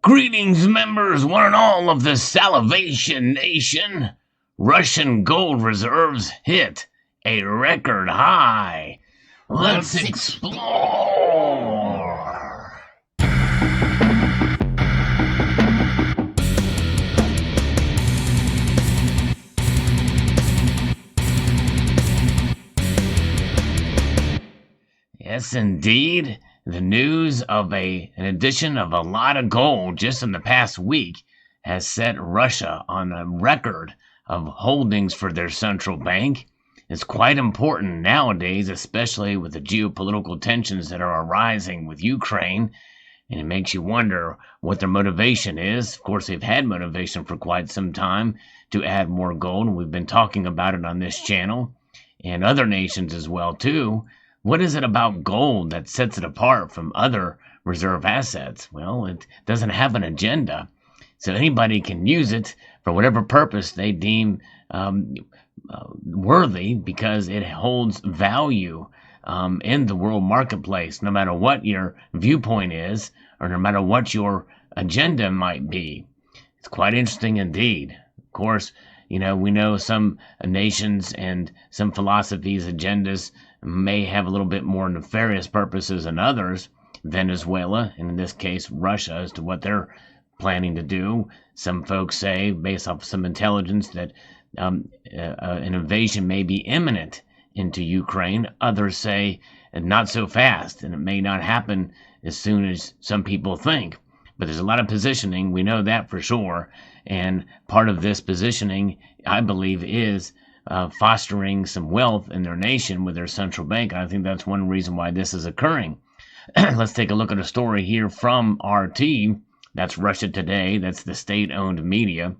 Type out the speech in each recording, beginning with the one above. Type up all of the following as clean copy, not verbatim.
Greetings, members, one and all of the Salivation Nation. Russian gold reserves hit a record high. Let's explore. Yes, indeed. The news of an addition of a lot of gold just in the past week has set Russia on a record of holdings for their central bank. It's quite important nowadays, especially with the geopolitical tensions that are arising with Ukraine. And it makes you wonder what their motivation is. Of course, they've had motivation for quite some time to add more gold, and we've been talking about it on this channel and other nations as well, too. What is it about gold that sets it apart from other reserve assets? Well, it doesn't have an agenda, so anybody can use it for whatever purpose they deem worthy, because it holds value in the world marketplace, no matter what your viewpoint is or no matter what your agenda might be. It's quite interesting indeed. Of course, we know some nations and some philosophies, agendas may have a little bit more nefarious purposes than others. Venezuela, and in this case Russia, as to what they're planning to do. Some folks say, based off some intelligence, that an invasion may be imminent into Ukraine. Others say not so fast, and it may not happen as soon as some people think. But there's a lot of positioning, we know that for sure, and part of this positioning, I believe, is fostering some wealth in their nation with their central bank. I think that's one reason why this is occurring. Let's take a look at a story here from RT. That's Russia Today. That's the state-owned media.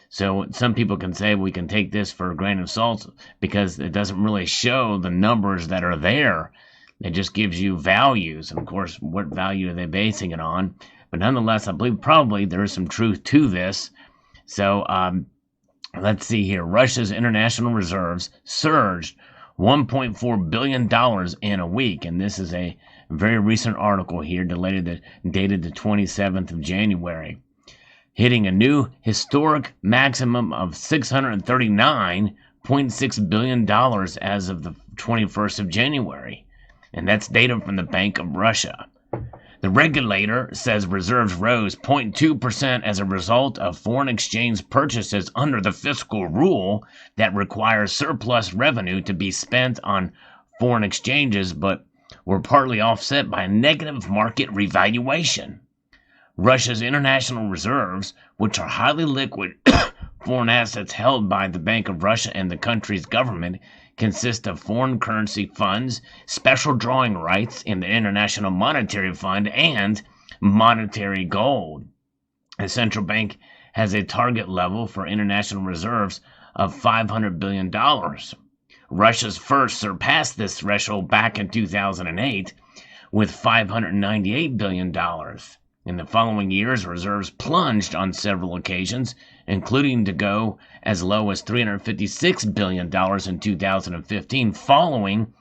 So some people can say we can take this for a grain of salt because it doesn't really show the numbers that are there. It just gives you values. And of course, what value are they basing it on? But nonetheless, I believe probably there is some truth to this. So let's see here. Russia's international reserves surged $1.4 billion in a week. And this is a very recent article here, dated the 27th of January, hitting a new historic maximum of $639.6 billion as of the 21st of January. And that's data from the Bank of Russia. The regulator says reserves rose 0.2% as a result of foreign exchange purchases under the fiscal rule that requires surplus revenue to be spent on foreign exchanges, but were partly offset by a negative market revaluation. Russia's international reserves, which are highly liquid foreign assets held by the Bank of Russia and the country's government, consist of foreign currency funds, special drawing rights in the International Monetary Fund, and monetary gold. The central bank has a target level for international reserves of $500 billion. Russia's first surpassed this threshold back in 2008 with $598 billion. In the following years, reserves plunged on several occasions, including to go as low as $356 billion in 2015, following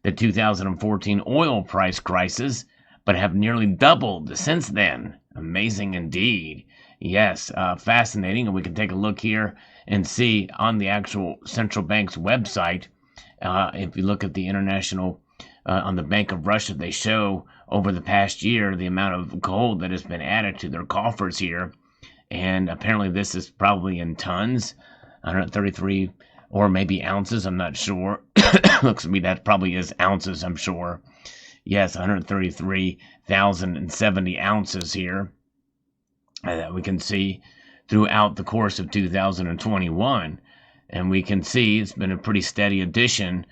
the 2014 oil price crisis, but have nearly doubled since then. Amazing indeed. Yes, fascinating. And we can take a look here and see on the actual central bank's website, if you look at the international on the Bank of Russia, they show over the past year the amount of gold that has been added to their coffers here. And apparently this is probably in tons, 133 or maybe ounces, I'm not sure. Looks to me that probably is ounces, I'm sure. Yes, 133,070 ounces here that we can see throughout the course of 2021. And we can see it's been a pretty steady addition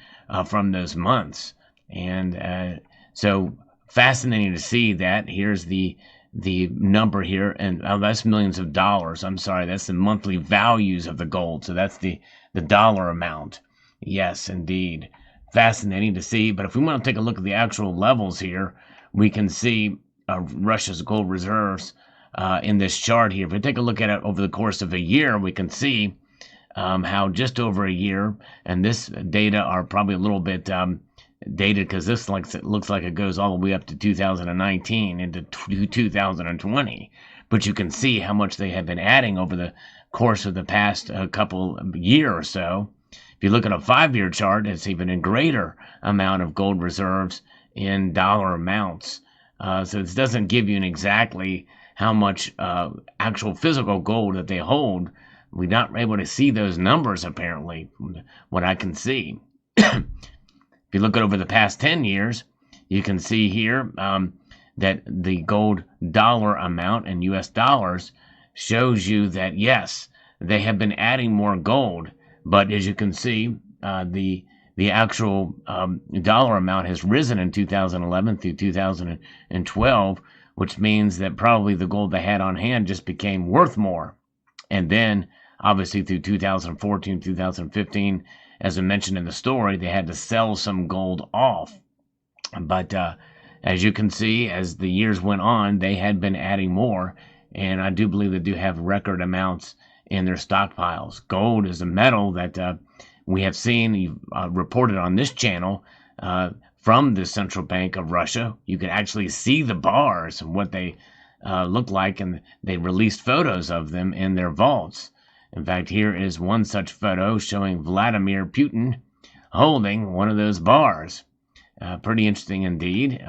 from those months. And so fascinating to see that. Here's the number here, and that's millions of dollars. I'm sorry, that's the monthly values of the gold. So that's the dollar amount. Yes, indeed. Fascinating to see. But if we want to take a look at the actual levels here, we can see Russia's gold reserves in this chart here. If we take a look at it over the course of a year, we can see how just over a year, and this data are probably a little bit dated because this looks like it goes all the way up to 2019 into 2020. But you can see how much they have been adding over the course of the past couple year or so. If you look at a 5-year chart, it's even a greater amount of gold reserves in dollar amounts. So this doesn't give you exactly how much actual physical gold that they hold. We're not able to see those numbers, apparently, what I can see. If you look at over the past 10 years, you can see here that the gold dollar amount in US dollars shows you that, yes, they have been adding more gold. But as you can see, the actual dollar amount has risen in 2011 through 2012, which means that probably the gold they had on hand just became worth more. And then, obviously, through 2014, 2015, as I mentioned in the story, they had to sell some gold off. But as you can see, as the years went on, they had been adding more. And I do believe they do have record amounts in their stockpiles. Gold is a metal that we have seen reported on this channel from the Central Bank of Russia. You can actually see the bars and what they look like, and they released photos of them in their vaults. In fact, here is one such photo showing Vladimir Putin holding one of those bars. Pretty interesting indeed,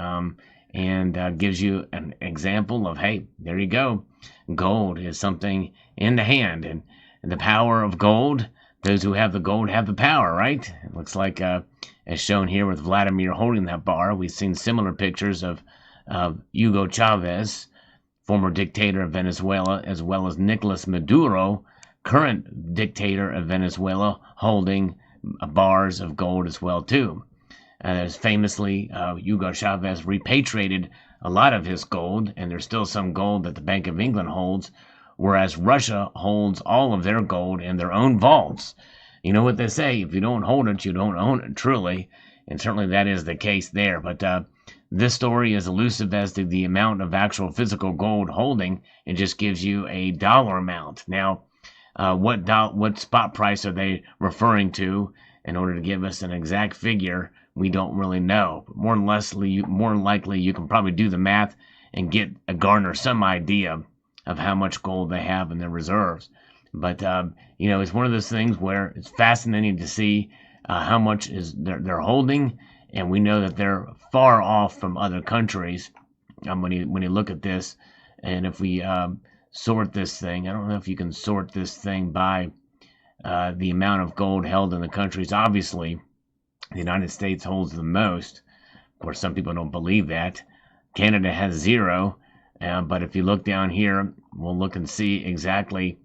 and gives you an example of, hey, there you go. Gold is something in the hand, and the power of gold. Those who have the gold have the power, right? It looks like, as shown here with Vladimir holding that bar. We've seen similar pictures of Hugo Chavez, former dictator of Venezuela, as well as Nicolas Maduro, current dictator of Venezuela, holding bars of gold as well, too. As famously, Hugo Chavez repatriated a lot of his gold, and there's still some gold that the Bank of England holds, whereas Russia holds all of their gold in their own vaults. You know what they say, if you don't hold it, you don't own it, truly, and certainly that is the case there. But this story is elusive as to the amount of actual physical gold holding. It just gives you a dollar amount. Now, what spot price are they referring to in order to give us an exact figure? We don't really know. But more than likely, you can probably do the math and garner some idea of how much gold they have in their reserves. But it's one of those things where it's fascinating to see how much they're holding, and we know that they're far off from other countries. When you look at this, and if we sort this thing, I don't know if you can sort this thing by the amount of gold held in the countries. Obviously, the United States holds the most. Of course, some people don't believe that. Canada has 0. But if you look down here, we'll look and see exactly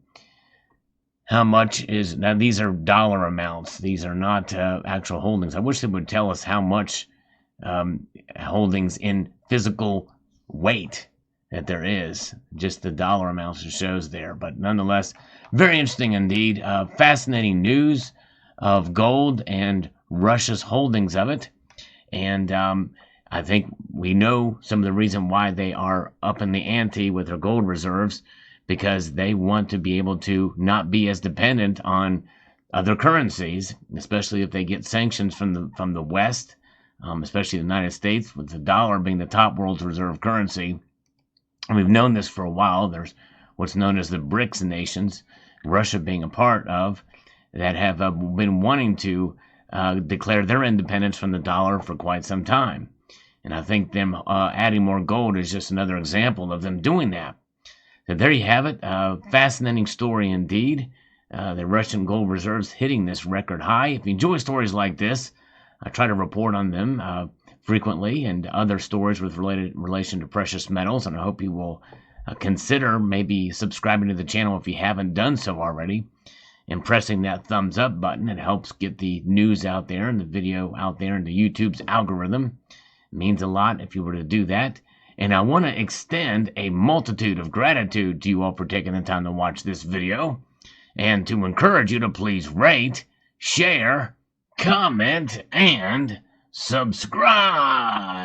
how much is. Now, these are dollar amounts. These are not actual holdings. I wish they would tell us how much holdings in physical weight that there is. Just the dollar amounts it shows there. But nonetheless, very interesting indeed. Fascinating news of gold and Russia's holdings of it. And I think we know some of the reason why they are up in the ante with their gold reserves, because they want to be able to not be as dependent on other currencies, especially if they get sanctions from the West, especially the United States, with the dollar being the top world's reserve currency. And we've known this for a while. There's what's known as the BRICS nations, Russia being a part of, that have been wanting to declare their independence from the dollar for quite some time. And I think them adding more gold is just another example of them doing that. So there you have it. Fascinating story indeed. The Russian gold reserves hitting this record high. If you enjoy stories like this, I try to report on them frequently, and other stories with relation to precious metals. And I hope you will consider maybe subscribing to the channel if you haven't done so already, and pressing that thumbs up button. It helps get the news out there and the video out there into YouTube's algorithm. It means a lot if you were to do that. And I want to extend a multitude of gratitude to you all for taking the time to watch this video, and to encourage you to please rate, share, comment, and subscribe.